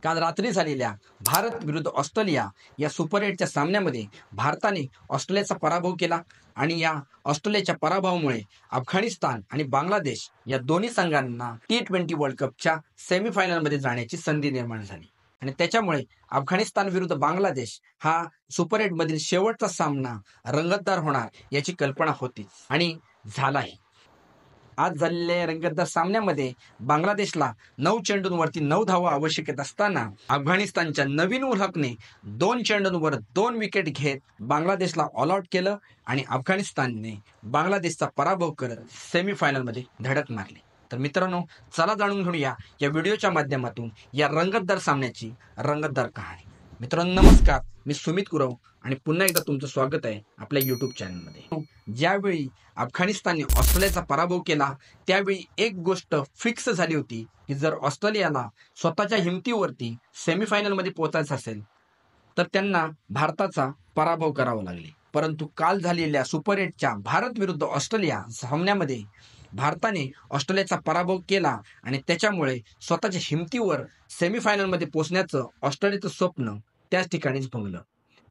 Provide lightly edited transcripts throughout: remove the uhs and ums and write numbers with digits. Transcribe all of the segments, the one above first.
काल रात्री झालेल्या भारत विरुद्ध ऑस्ट्रेलिया या सुपर 8च्या सामन्यामध्ये भारताने ऑस्ट्रेलियाचा पराभव केला आणि या ऑस्ट्रेलियाच्या पराभवामुळे अफगाणिस्तान आणि बांगलादेश या दोन्ही संघांना T20 वर्ल्ड कपच्या सेमीफायनलमध्ये जाण्याची संधी निर्माण झाली आणि त्याच्यामुळे अफगाणिस्तान विरुद्ध बांगलादेश हा सुपर 8 मधील शेवटचा सामना रंगतदार होणार याची कल्पना होती आणि झालाही. आज झालेल्या रंगतदार सामन्यामध्ये बांगलादेशला 9 चेंडूंवरती 9 धावा आवश्यक असताना अफगाणिस्तानच्या नवीन उल हकने 2 चेंडूंवर 2 विकेट घेत बांगलादेशला ऑल आउट केलं आणि अफगाणिस्तानने बांगलादेशचा पराभव करत सेमीफायनलमध्ये धडक मारली. तर मित्रांनो, चला जाणून घेऊया या व्हिडिओच्या माध्यमातून या रंगतदार सामन्याची रंगतदार कहाणी. मित्रांनो नमस्कार, मी सुमित गुरव आणि पुन्हा एकदा तुमचं स्वागत आहे आपल्या यूट्यूब चॅनलमध्ये. ज्यावेळी अफगाणिस्तानने ऑस्ट्रेलियाचा पराभव केला त्यावेळी एक गोष्ट फिक्स झाली होती की जर ऑस्ट्रेलियाला स्वतःच्या हिमतीवरती सेमीफायनलमध्ये पोहोचायचं असेल तर त्यांना भारताचा पराभव करावा लागले. परंतु काल झालेल्या सुपर 8च्या भारत विरुद्ध ऑस्ट्रेलिया सामन्यामध्ये भारताने ऑस्ट्रेलियाचा पराभव केला आणि त्याच्यामुळे स्वतःच्या हिमतीवर सेमीफायनलमध्ये पोहोचण्याचं ऑस्ट्रेलियाचं स्वप्न त्याच ठिकाणीच भंगलं.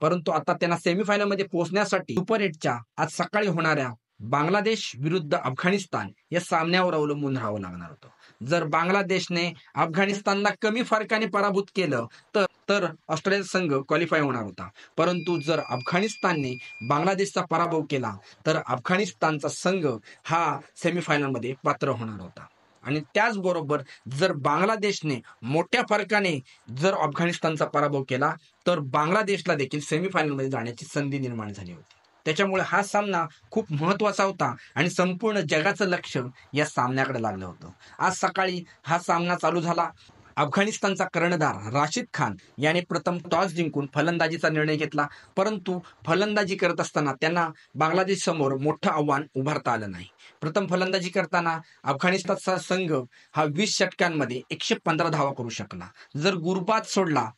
परंतु आता त्यांना सेमीफायनलमध्ये पोहोचण्यासाठी सुपर 8च्या आज सकाळी होणाऱ्या बांगलादेश विरुद्ध अफगाणिस्तान या सामन्यावर अवलंबून राहावं लागणार होतं. जर बांगलादेशने अफगाणिस्तानला कमी फरकाने पराभूत केलं तर ऑस्ट्रेलियाचा संघ क्वालिफाय होणार होता. परंतु जर अफगाणिस्तानने बांगलादेशचा पराभव केला तर अफगाणिस्तानचा संघ हा सेमीफायनलमध्ये पात्र होणार होता. आणि त्याचबरोबर जर बांगलादेशने मोठ्या फरकाने जर अफगाणिस्तानचा पराभव केला तर बांगलादेशला देखील सेमीफायनलमध्ये जाण्याची संधी निर्माण झाली होती. त्याच्यामुळे हा सामना खूप महत्त्वाचा होता आणि संपूर्ण जगाचं लक्ष या सामन्याकडे लागलं होतं. आज सकाळी हा सामना चालू झाला. अफगाणिस्तानचा कर्णधार राशिद खान याने प्रथम टॉस जिंकून फलंदाजीचा निर्णय घेतला. परंतु फलंदाजी करत असताना त्यांना बांगलादेश समोर मोठं आव्हान उभारता आलं नाही. प्रथम फलंदाजी करताना अफगाणिस्तानचा संघ हा 20 षटकांमध्ये 115 धावा करू शकला. जर गुरबाज सोडला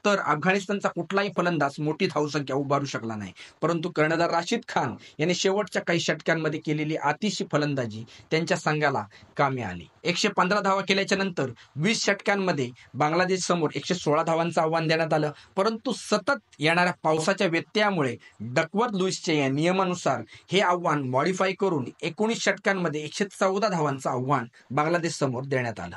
तर अफगाणिस्तानचा कुठलाही फलंदाज मोठी धावसंख्या उभारू शकला नाही. परंतु कर्णधार राशिद खान याने शेवटच्या काही षटकांमध्ये केलेली अतिशय फलंदाजी त्यांच्या संघाला कामी आली. 115 धावा केल्याच्या नंतर 20 षटकांमध्ये बांगलादेश समोर 116 धावांचं आव्हान देण्यात आलं. परंतु सतत येणाऱ्या पावसाच्या व्यत्ययामुळे डकवर्थ लुईसच्या या नियमानुसार हे आव्हान मॉडिफाय करून 19 षटकांमध्ये 114 धावांचं आव्हान बांगलादेश समोर देण्यात आलं.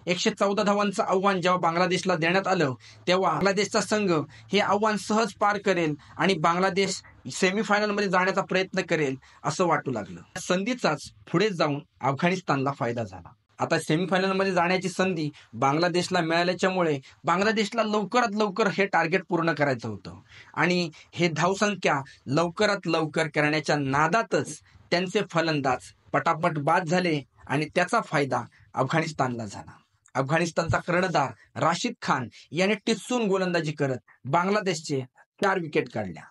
114 धावांचं आव्हान जेव्हा बांगलादेशला देण्यात आलं तेव्हा बांगलादेशचा संघ हे आव्हान सहज पार करेल आणि बांगलादेश सेमीफायनलमध्ये जाण्याचा प्रयत्न करेल असं वाटू लागलं. संधीचाच पुढे जाऊन अफगाणिस्तानला फायदा झाला. आता सेमीफायनलमध्ये जाण्याची संधी बांगलादेशला मिळाल्याच्यामुळे बांगलादेशला लवकरात लवकर हे टार्गेट पूर्ण करायचं होतं आणि हे धावसंख्या लवकरात लवकर करण्याच्या नादातच त्यांचे फलंदाज पटापट बाद झाले आणि त्याचा फायदा अफगाणिस्तानला झाला. अफगाणिस्तानचा कर्णधार राशिद खान याने टिच्चून गोलंदाजी करत बांगलादेशचे 4 विकेट काढल्या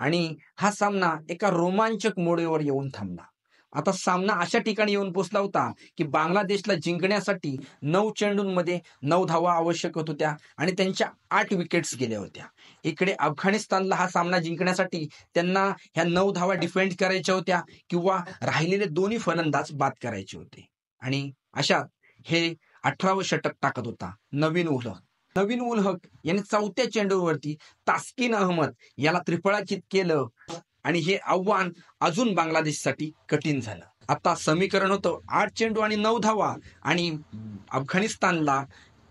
आणि हा सामना एका रोमांचक मोडीवर येऊन थांबला. आता सामना अशा ठिकाणी येऊन पोहोचला होता की बांगलादेशला जिंकण्यासाठी 9 चेंडूंमध्ये 9 धावा आवश्यक होत्या आणि त्यांच्या 8 विकेट्स गेल्या होत्या. इकडे अफगाणिस्तानला हा सामना जिंकण्यासाठी त्यांना ह्या 9 धावा डिफेंड करायच्या होत्या किंवा राहिलेले दोन्ही फलंदाज बाद करायचे होते. आणि अशात हे 18वं षटक टाकत होता नवीन उल हक याने 4थ्या चेंडूवरती तास्किन अहमद याला त्रिफळाचीत केलं आणि हे आव्हान अजून बांगलादेशसाठी कठीण झालं. आता समीकरण होतं 8 चेंडू आणि 9 धावा आणि अफगाणिस्तानला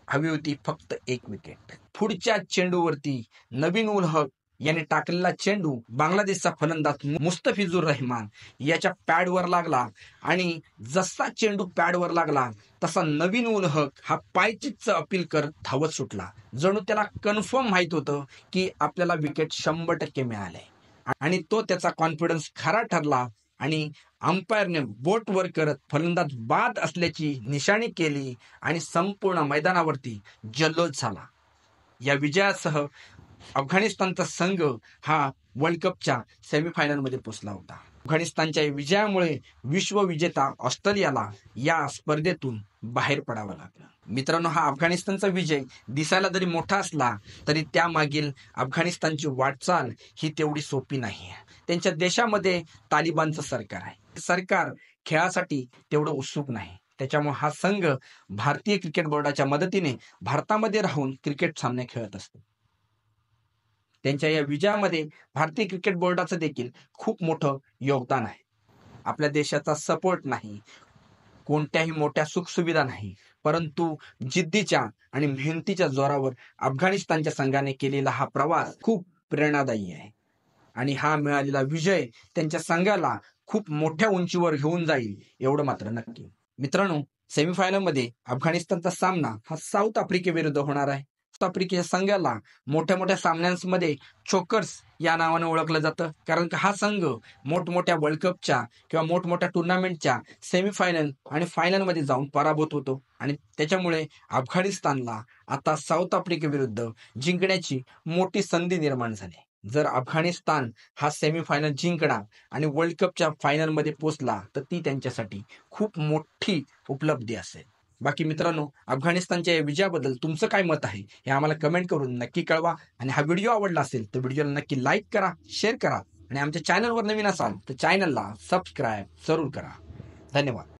हवी होती फक्त 1 विकेट. पुढच्या चेंडूवरती नवीन उल हक याने टाकलेला चेंडू बांगलादेशचा फलंदाज मुस्तफिजुर रहमान याच्या पॅडवर लागला आणि जसा चेंडू पॅडवर लागला तसा नवीन उल हक हा पायचीचं अपील करत धावत सुटला. जणू त्याला कन्फर्म माहित होतं की आपल्याला विकेट 100% मिळाले आणि तो त्याचा कॉन्फिडन्स खरा ठरला आणि अंपायरने बोट वर करत फलंदाज बाद असल्याची निशाणी केली आणि संपूर्ण मैदानावरती जल्लोष झाला. या विजयासह अफगाणिस्तानचा संघ हा वर्ल्ड कपच्या सेमीफायनलमध्ये पोहोचला होता. अफगाणिस्तानच्या विजयामुळे विश्वविजेता ऑस्ट्रेलियाला या स्पर्धेतून बाहेर पडावं लागलं. मित्रांनो, हा अफगाणिस्तानचा विजय दिसायला जरी मोठा असला तरी त्यामागील अफगाणिस्तानची वाटचाल ही तेवढी सोपी नाही आहे. त्यांच्या देशामध्ये तालिबानचं सरकार आहे. सरकार खेळासाठी तेवढं उत्सुक नाही. त्याच्यामुळे हा संघ भारतीय क्रिकेट बोर्डाच्या मदतीने भारतामध्ये राहून क्रिकेट सामने खेळत असतो. त्यांच्या या विजयामध्ये भारतीय क्रिकेट बोर्डाचं देखील खूप मोठं योगदान आहे. आपल्या देशाचा सपोर्ट नाही, कोणत्याही मोठ्या सुखसुविधा नाही, परंतु जिद्दीच्या आणि मेहनतीच्या जोरावर अफगाणिस्तानच्या संघाने केलेला हा प्रवास खूप प्रेरणादायी आहे आणि हा मिळालेला विजय त्यांच्या संघाला खूप मोठ्या उंचीवर घेऊन जाईल एवढं मात्र नक्की. मित्रांनो, सेमीफायनलमध्ये अफगाणिस्तानचा सामना हा साऊथ आफ्रिकेविरुद्ध होणार आहे. साऊथ आफ्रिकेच्या संघाला मोठ्या मोठ्या सामन्यांमध्ये चोकर्स या नावानं ओळखलं जातं, कारण हा संघ मोठमोठ्या वर्ल्ड कपच्या किंवा मोठमोठ्या टुर्नामेंटच्या सेमीफायनल आणि फायनलमध्ये जाऊन पराभूत होतो आणि त्याच्यामुळे अफगाणिस्तानला आता साऊथ आफ्रिकेविरुद्ध जिंकण्याची मोठी संधी निर्माण झाली. जर अफगाणिस्तान हा सेमीफायनल जिंकला आणि वर्ल्ड कपच्या फायनलमध्ये पोहोचला तर ती त्यांच्यासाठी खूप मोठी उपलब्धी असेल. बाकी मित्रांनो, अफगाणिस्तानच्या या विजयाबद्दल तुमचं काय मत आहे हे आम्हाला कमेंट करून नक्की कळवा आणि हा व्हिडिओ आवडला असेल तर व्हिडिओला नक्की लाईक करा, शेअर करा आणि आमच्या चॅनलवर नवीन असाल तर चॅनलला सबस्क्राईब जरूर करा. धन्यवाद.